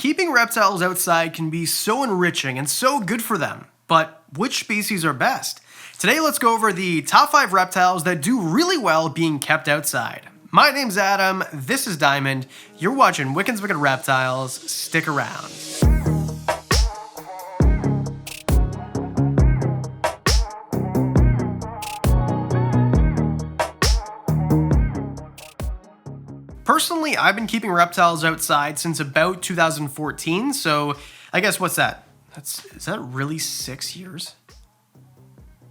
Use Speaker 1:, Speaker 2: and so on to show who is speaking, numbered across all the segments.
Speaker 1: keeping reptiles outside can be so enriching and so good for them, but which species are best? Today let's go over the top 5 reptiles that do really well being kept outside. My name's Adam, this is Diamond, you're watching Wickens Wicked Reptiles, stick around. Personally, I've been keeping reptiles outside since about 2014, so I guess what's that? Is that really 6 years?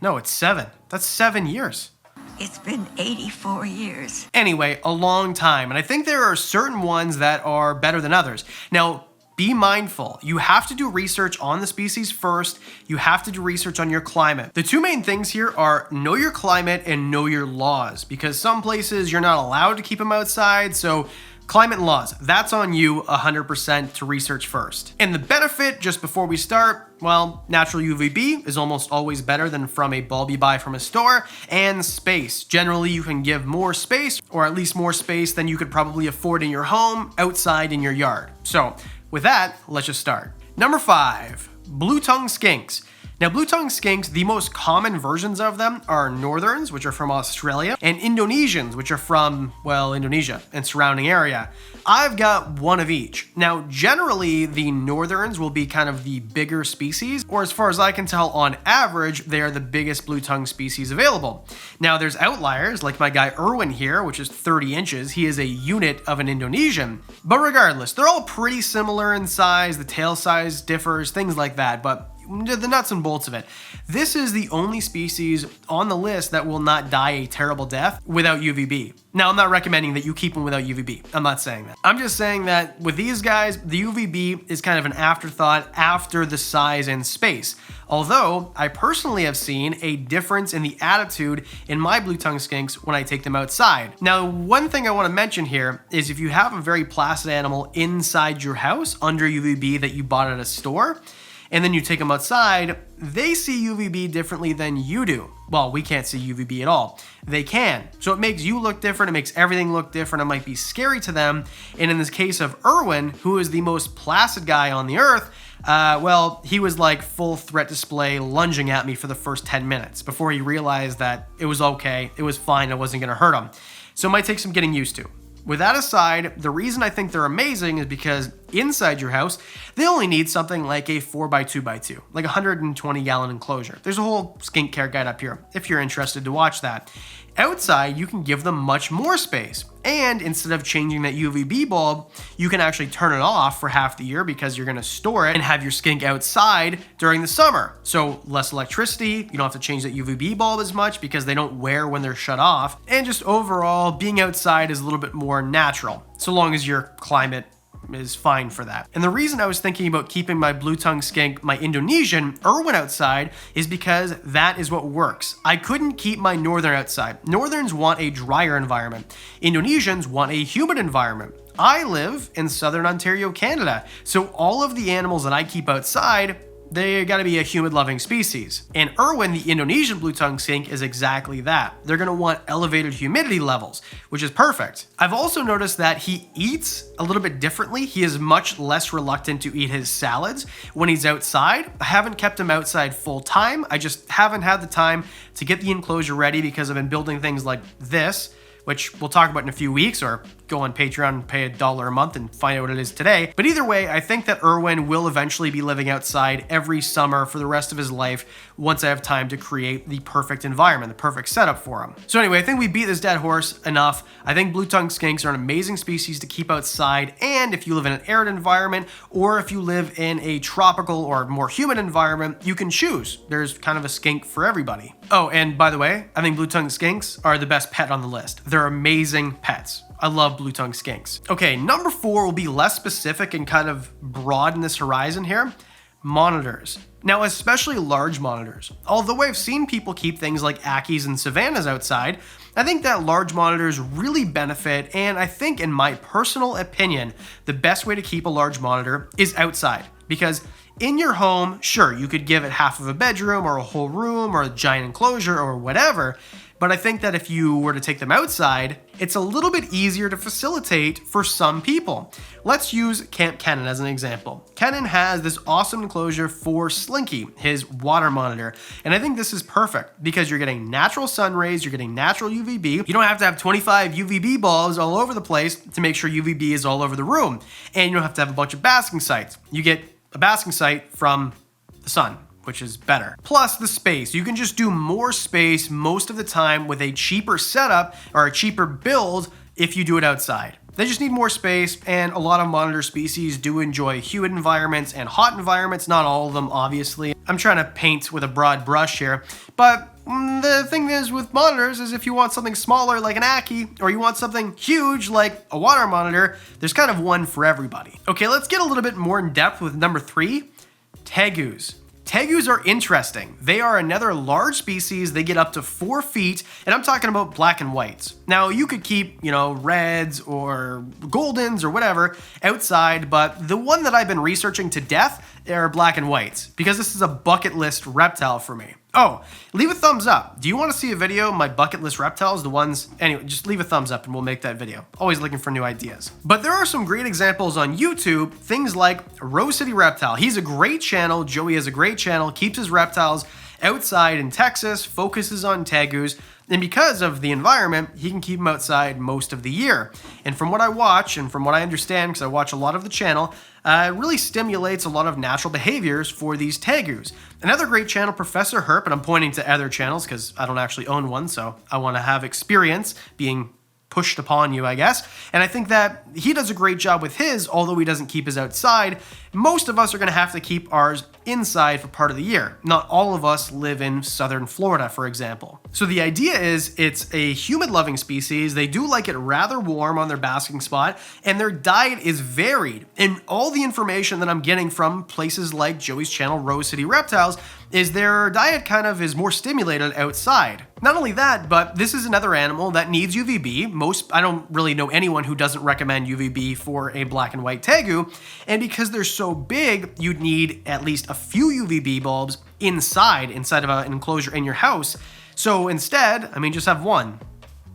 Speaker 1: No, it's 7. That's 7 years.
Speaker 2: It's been 84 years.
Speaker 1: Anyway, a long time, and I think there are certain ones that are better than others. Now, be mindful. You have to do research on the species first. You have to do research on your climate. The two main things here are know your climate and know your laws, because some places you're not allowed to keep them outside, so climate and laws, that's on you 100% to research first. And the benefit, just before we start, well, natural UVB is almost always better than from a bulb you buy from a store, and space. Generally, you can give more space, or at least more space than you could probably afford in your home, outside in your yard. So, with that, let's just start. Number 5, Blue Tongue Skinks. Now, Blue Tongue Skinks, the most common versions of them are Northerns, which are from Australia, and Indonesians, which are from, well, Indonesia and surrounding area. I've got one of each. Now, generally, the Northerns will be kind of the bigger species, or as far as I can tell, on average, they are the biggest Blue Tongue species available. Now, there's outliers, like my guy Erwin here, which is 30 inches. He is a unit of an Indonesian. But regardless, they're all pretty similar in size. The tail size differs, things like that, but the nuts and bolts of it. This is the only species on the list that will not die a terrible death without UVB. Now, I'm not recommending that you keep them without UVB. I'm not saying that. I'm just saying that with these guys, the UVB is kind of an afterthought after the size and space. Although, I personally have seen a difference in the attitude in my Blue Tongue Skinks when I take them outside. Now, one thing I want to mention here is if you have a very placid animal inside your house under UVB that you bought at a store, and then you take them outside, they see UVB differently than you do. Well, we can't see UVB at all. They can. So it makes you look different, it makes everything look different, it might be scary to them. And in this case of Erwin, who is the most placid guy on the earth, well, he was like full threat display lunging at me for the first 10 minutes before he realized that it was okay, it was fine, I wasn't gonna hurt him. So it might take some getting used to. With that aside, the reason I think they're amazing is because inside your house, they only need something like a 4x2x2, like a 120-gallon enclosure. There's a whole skink care guide up here if you're interested to watch that. Outside, you can give them much more space. And instead of changing that UVB bulb, you can actually turn it off for half the year because you're gonna store it and have your skink outside during the summer. So less electricity, you don't have to change that UVB bulb as much because they don't wear when they're shut off. And just overall, being outside is a little bit more natural, so long as your climate is fine for that. And the reason I was thinking about keeping my Blue Tongue Skink, my Indonesian, Erwin outside is because that is what works. I couldn't keep my Northern outside. Northerns want a drier environment. Indonesians want a humid environment. I live in Southern Ontario, Canada, so all of the animals that I keep outside, they gotta be a humid-loving species. And Erwin, the Indonesian Blue Tongue Skink, is exactly that. They're gonna want elevated humidity levels, which is perfect. I've also noticed that he eats a little bit differently. He is much less reluctant to eat his salads when he's outside. I haven't kept him outside full time. I just haven't had the time to get the enclosure ready because I've been building things like this, which we'll talk about in a few weeks, or go on Patreon and pay $1 a month and find out what it is today. But either way, I think that Erwin will eventually be living outside every summer for the rest of his life once I have time to create the perfect environment, the perfect setup for him. So anyway, I think we beat this dead horse enough. I think Blue Tongue Skinks are an amazing species to keep outside, and if you live in an arid environment, or if you live in a tropical or more humid environment, you can choose. There's kind of a skink for everybody. Oh, and by the way, I think Blue Tongue Skinks are the best pet on the list. They're amazing pets. I love Blue Tongue Skinks. Okay, number 4 will be less specific and kind of broad in this horizon here. Monitors. Now, especially large monitors. Although I've seen people keep things like Ackies and Savannahs outside, I think that large monitors really benefit, and I think, in my personal opinion, the best way to keep a large monitor is outside. Because in your home, sure, you could give it half of a bedroom or a whole room or a giant enclosure or whatever, But I think that if you were to take them outside, it's a little bit easier to facilitate for some people. Let's use Kamp Kenan as an example. Kenan has this awesome enclosure for Slinky, his water monitor. And I think this is perfect because you're getting natural sun rays, you're getting natural UVB. You don't have to have 25 UVB bulbs all over the place to make sure UVB is all over the room. And you don't have to have a bunch of basking sites. You get a basking site from the sun, which is better. Plus the space. You can just do more space most of the time with a cheaper setup or a cheaper build if you do it outside. They just need more space, and a lot of monitor species do enjoy humid environments and hot environments. Not all of them, obviously. I'm trying to paint with a broad brush here, but the thing is with monitors is if you want something smaller like an Ackie, or you want something huge like a water monitor, there's kind of one for everybody. Okay, let's get a little bit more in depth with number 3, Tegus. Tegus are interesting. They are another large species. They get up to 4 feet, and I'm talking about black and whites. Now, you could keep, reds or goldens or whatever outside, but the one that I've been researching to death are black and whites, because this is a bucket list reptile for me. Oh, leave a thumbs up. Do you want to see a video of my bucket list reptiles? Anyway, just leave a thumbs up and we'll make that video. Always looking for new ideas. But there are some great examples on YouTube, things like Rose City Reptile. He's a great channel. Joey has a great channel, keeps his reptiles outside in Texas, focuses on tegus, and because of the environment, he can keep them outside most of the year. And from what I watch and from what I understand, because I watch a lot of the channel, it really stimulates a lot of natural behaviors for these tegus. Another great channel, Professor Herp, and I'm pointing to other channels because I don't actually own one, so I want to have experience being pushed upon you, I guess. And I think that he does a great job with his, although he doesn't keep his outside. Most of us are going to have to keep ours inside for part of the year. Not all of us live in southern Florida, for example. So the idea is it's a humid-loving species. They do like it rather warm on their basking spot, and their diet is varied. And all the information that I'm getting from places like Joey's channel, Rose City Reptiles, is their diet kind of is more stimulated outside. Not only that, but this is another animal that needs UVB. I don't really know anyone who doesn't recommend UVB for a black and white tegu. And because they're so big, you'd need at least a few UVB bulbs inside of an enclosure in your house. So instead, just have one,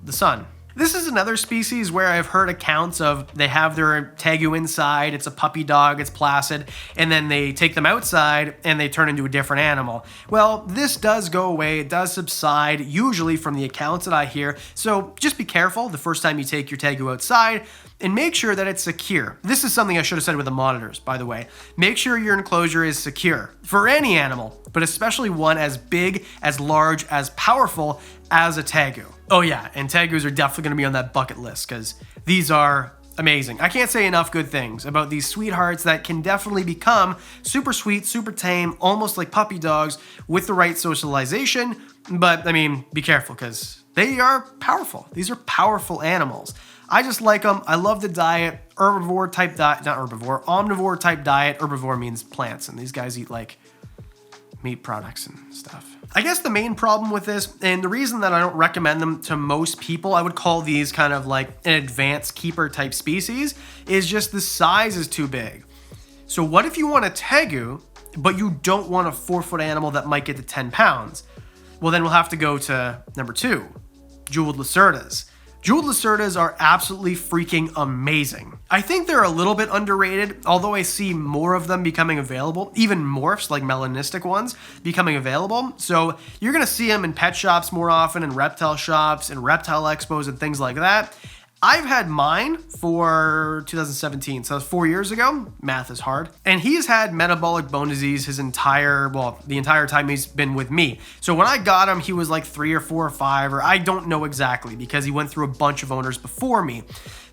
Speaker 1: the sun. This is another species where I've heard accounts of they have their tegu inside, it's a puppy dog, it's placid, and then they take them outside and they turn into a different animal. Well, this does go away, it does subside, usually from the accounts that I hear, so just be careful the first time you take your tegu outside, and make sure that it's secure. This is something I should have said with the monitors, by the way. Make sure your enclosure is secure for any animal, but especially one as big, as large, as powerful as a tegu. Oh yeah, and tegus are definitely gonna be on that bucket list because these are amazing. I can't say enough good things about these sweethearts that can definitely become super sweet, super tame, almost like puppy dogs with the right socialization. But be careful because they are powerful. These are powerful animals. I just like them. I love the diet. Omnivore type diet. Herbivore means plants, and these guys eat like meat products and stuff. I guess the main problem with this, and the reason that I don't recommend them to most people, I would call these kind of like an advanced keeper type species, is just the size is too big. So what if you want a tegu, but you don't want a 4-foot animal that might get to 10 pounds? Well, then we'll have to go to number 2, jeweled Lacertas. Jeweled Lacertas are absolutely freaking amazing. I think they're a little bit underrated, although I see more of them becoming available, even morphs like melanistic ones becoming available. So you're gonna see them in pet shops more often, in reptile shops, and reptile expos and things like that. I've had mine for 2017, so that's 4 years ago. Math is hard. And he's had metabolic bone disease the entire time he's been with me. So when I got him, he was like 3 or 4 or 5, or I don't know exactly because he went through a bunch of owners before me.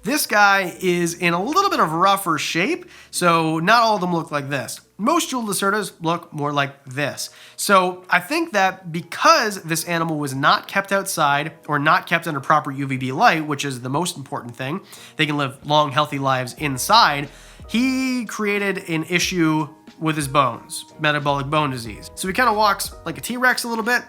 Speaker 1: This guy is in a little bit of rougher shape, so not all of them look like this. Most jeweled Lacertas look more like this. So I think that because this animal was not kept outside or not kept under proper UVB light, which is the most important thing, they can live long, healthy lives inside, he created an issue with his bones, metabolic bone disease. So he kind of walks like a T-Rex a little bit,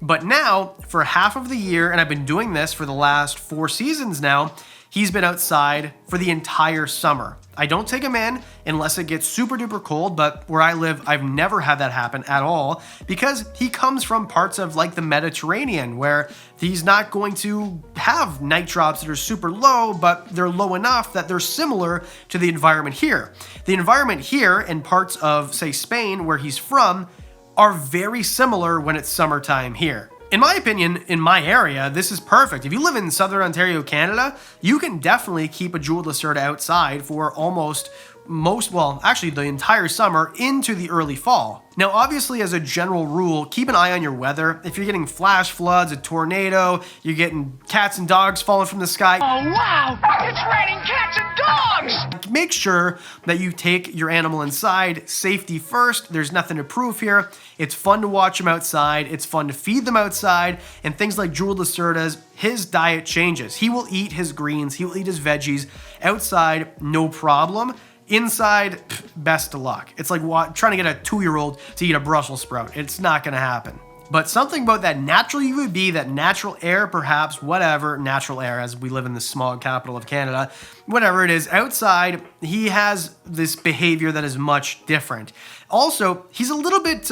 Speaker 1: But now, for half of the year, and I've been doing this for the last 4 seasons now, he's been outside for the entire summer. I don't take him in unless it gets super duper cold, but where I live, I've never had that happen at all because he comes from parts of like the Mediterranean where he's not going to have night drops that are super low, but they're low enough that they're similar to the environment here. The environment here in parts of, say, Spain, where he's from, are very similar when it's summertime here. In my opinion, in my area, this is perfect. If you live in Southern Ontario, Canada, you can definitely keep a jeweled Lacerta outside for actually the entire summer into the early fall. Now, obviously, as a general rule, keep an eye on your weather. If you're getting flash floods, a tornado, you're getting cats and dogs falling from the sky.
Speaker 3: Oh, wow! It's raining cats and dogs!
Speaker 1: Make sure that you take your animal inside. Safety first. There's nothing to prove here. It's fun to watch them outside. It's fun to feed them outside. And things like jeweled Lacertas, his diet changes. He will eat his greens. He will eat his veggies. Outside, no problem. Inside, best of luck. It's like trying to get a 2-year-old to eat a Brussels sprout. It's not going to happen. But something about that natural UVB, that natural air, perhaps, whatever, natural air as we live in the smog capital of Canada, whatever it is, outside, he has this behavior that is much different. Also, he's a little bit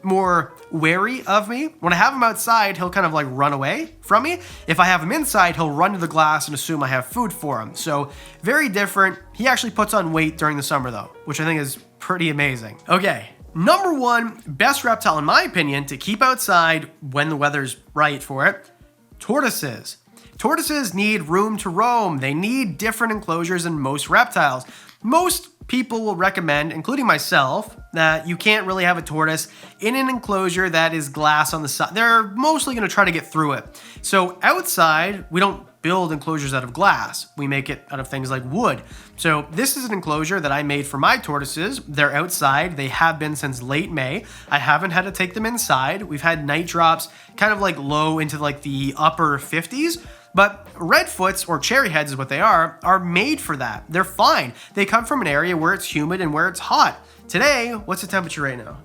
Speaker 1: more wary of me. When I have him outside, he'll kind of like run away from me. If I have him inside, he'll run to the glass and assume I have food for him. So very different. He actually puts on weight during the summer though, which I think is pretty amazing. Okay. Number one, best reptile in my opinion to keep outside when the weather's right for it, tortoises. Tortoises need room to roam. They need different enclosures than most reptiles. Most people will recommend, including myself, that you can't really have a tortoise in an enclosure that is glass on the side. They're mostly going to try to get through it. So outside, we don't build enclosures out of glass. We make it out of things like wood. So this is an enclosure that I made for my tortoises. They're outside. They have been since late May. I haven't had to take them inside. We've had night drops kind of like low into like the upper 50s. But redfoots, or cherry heads is what they are made for that. They're fine. They come from an area where it's humid and where it's hot. Today, what's the temperature right now?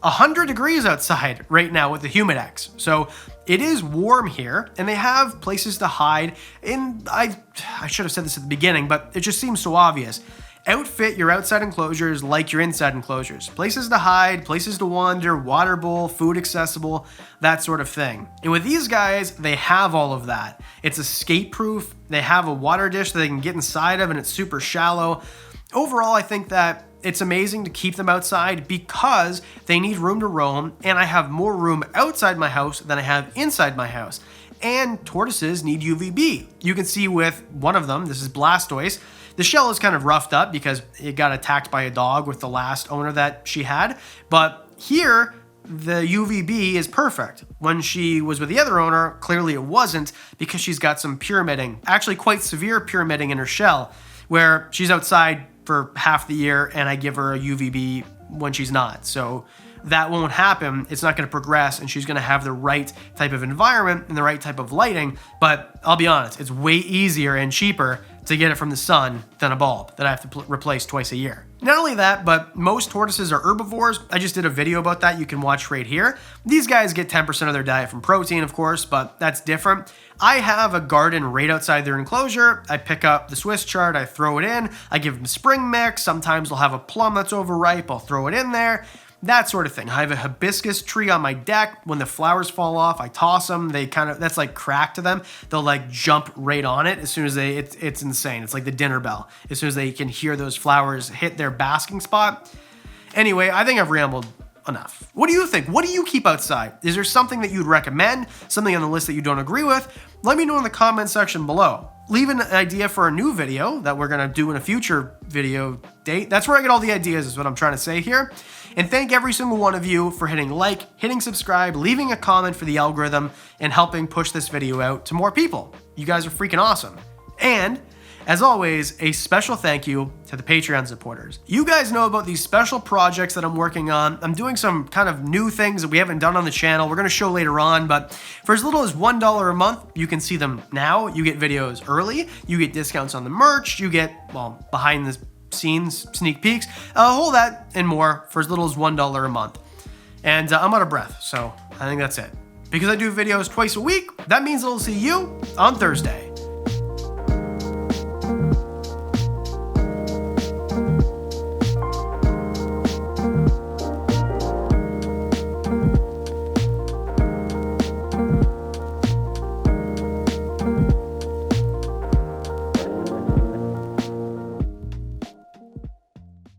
Speaker 1: 100 degrees outside right now with the Humidex. So it is warm here and they have places to hide. And I should have said this at the beginning, but it just seems so obvious. Outfit your outside enclosures like your inside enclosures. Places to hide, places to wander, water bowl, food accessible, that sort of thing. And with these guys, they have all of that. It's escape proof. They have a water dish that they can get inside of and it's super shallow. Overall, I think that it's amazing to keep them outside because they need room to roam and I have more room outside my house than I have inside my house. And tortoises need UVB. You can see with one of them, this is Blastoise. The shell is kind of roughed up because it got attacked by a dog with the last owner that she had. But here, the UVB is perfect. When she was with the other owner, clearly it wasn't because she's got some pyramiding, actually quite severe pyramiding in her shell, where she's outside for half the year and I give her a UVB when she's not. So that won't happen. It's not going to progress and she's going to have the right type of environment and the right type of lighting. But I'll be honest, it's way easier and cheaper to get it from the sun than a bulb that I have to replace twice a year. Not only that, but most tortoises are herbivores. I just did a video about that you can watch right here. These guys get 10% of their diet from protein, of course, but that's different. I have a garden right outside their enclosure. I pick up the Swiss chard, I throw it in, I give them spring mix. Sometimes they'll have a plum that's overripe, I'll throw it in there. That sort of thing. I have a hibiscus tree on my deck. When the flowers fall off, I toss them. They kind of, that's like crack to them. They'll like jump right on it as soon as it's insane. It's like the dinner bell. As soon as they can hear those flowers hit their basking spot. Anyway, I think I've rambled enough. What do you think? What do you keep outside? Is there something that you'd recommend? Something on the list that you don't agree with? Let me know in the comment section below. Leave an idea for a new video that we're gonna do in a future video date. That's where I get all the ideas is what I'm trying to say here. And thank every single one of you for hitting like, hitting subscribe, leaving a comment for the algorithm, and helping push this video out to more people. You guys are freaking awesome. And as always, a special thank you to the Patreon supporters. You guys know about these special projects that I'm working on. I'm doing some kind of new things that we haven't done on the channel. We're gonna show later on, but for as little as $1 a month, you can see them now. You get videos early, you get discounts on the merch, you get, well, behind the scenes, sneak peeks, a whole that and more for as little as $1 a month. And I'm out of breath, so I think that's it. Because I do videos twice a week, that means I'll see you on Thursday.